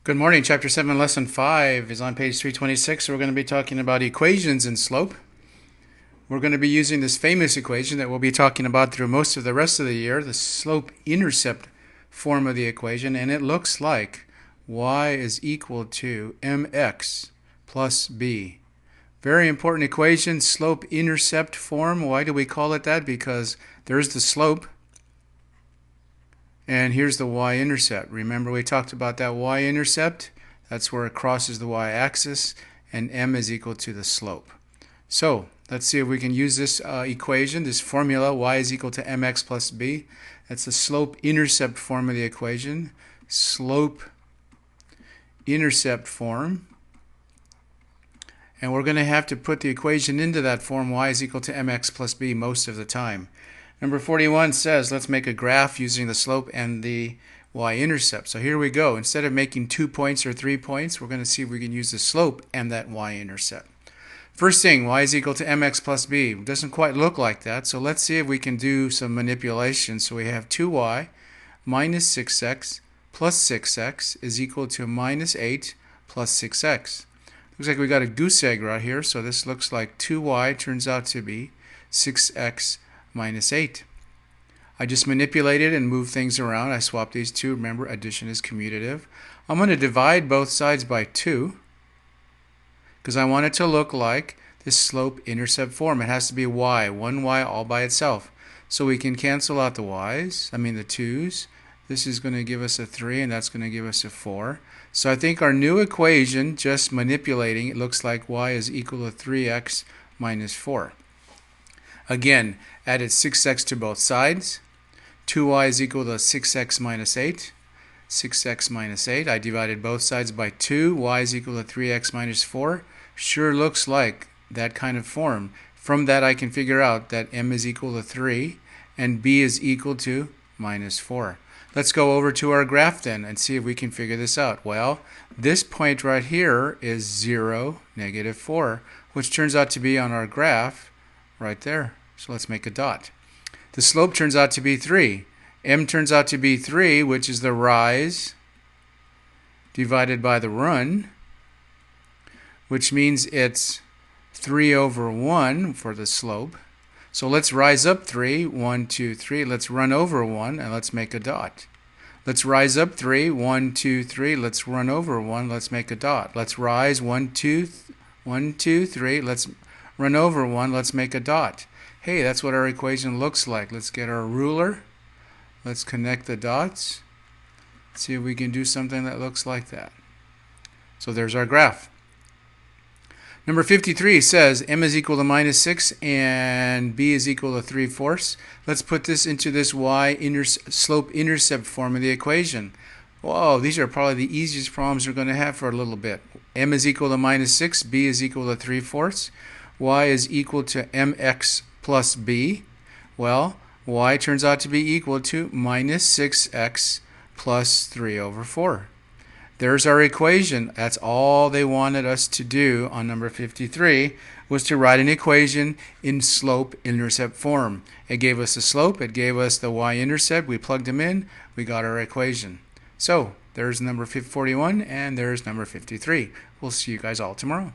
Good morning. Chapter 7, Lesson 5 is on page 326. We're going to be talking about equations in slope. We're going to be using this famous equation that we'll be talking about through most of the rest of the year, the slope-intercept form of the equation, and it looks like y is equal to mx plus b. Very important equation, slope-intercept form. Why do we call it that? Because there's the slope, and here's the y-intercept. Remember we talked about that y-intercept? That's where it crosses the y-axis, and m is equal to the slope. So let's see if we can use this equation, this formula, y is equal to mx plus b. That's the slope-intercept form of the equation. Slope-intercept form. And we're going to have to put the equation into that form, y is equal to mx plus b, most of the time. Number 41 says, let's make a graph using the slope and the y-intercept. So here we go. Instead of making 2 points or 3 points, we're going to see if we can use the slope and that y-intercept. First thing, y is equal to mx plus b. It doesn't quite look like that, so let's see if we can do some manipulation. So we have 2y minus 6x plus 6x is equal to minus 8 plus 6x. Looks like we got a goose egg right here, so this looks like 2y turns out to be 6x minus 8. I just manipulated and moved things around. I swapped these two. Remember, addition is commutative. I'm going to divide both sides by 2 because I want it to look like this slope-intercept form. It has to be y, one y all by itself. So we can cancel out the y's, the 2's. This is going to give us a 3, and that's going to give us a 4. So I think our new equation, just manipulating, it looks like y is equal to 3x minus 4. Again, added 6x to both sides. 2y is equal to 6x minus 8. 6x minus 8. I divided both sides by 2. Y is equal to 3x minus 4. Sure looks like that kind of form. From that I can figure out that m is equal to 3 and b is equal to minus 4. Let's go over to our graph then and see if we can figure this out. Well, this point right here is 0, negative 4, which turns out to be on our graph right there. So let's make a dot. The slope turns out to be 3. M turns out to be 3, which is the rise divided by the run, which means it's 3 over 1 for the slope. So let's rise up 3, 1, 2, 3. Let's run over 1, and let's make a dot. Let's rise up 3, 1, 2, 3. Let's run over 1. Let's make a dot. Let's rise 1, 2, 3. Let's run over 1. Let's make a dot. Hey, that's what our equation looks like. Let's get our ruler. Let's connect the dots. See if we can do something that looks like that. So there's our graph. Number 53 says m is equal to minus 6 and b is equal to 3/4. Let's put this into this slope-intercept form of the equation. Whoa, these are probably the easiest problems we're going to have for a little bit. M is equal to minus 6, b is equal to 3/4. Y is equal to mx plus b. Well, y turns out to be equal to minus 6x plus 3 over 4. There's our equation. That's all they wanted us to do on number 53, was to write an equation in slope-intercept form. It gave us the slope, it gave us the y-intercept, we plugged them in, we got our equation. So there's number 41 and there's number 53. We'll see you guys all tomorrow.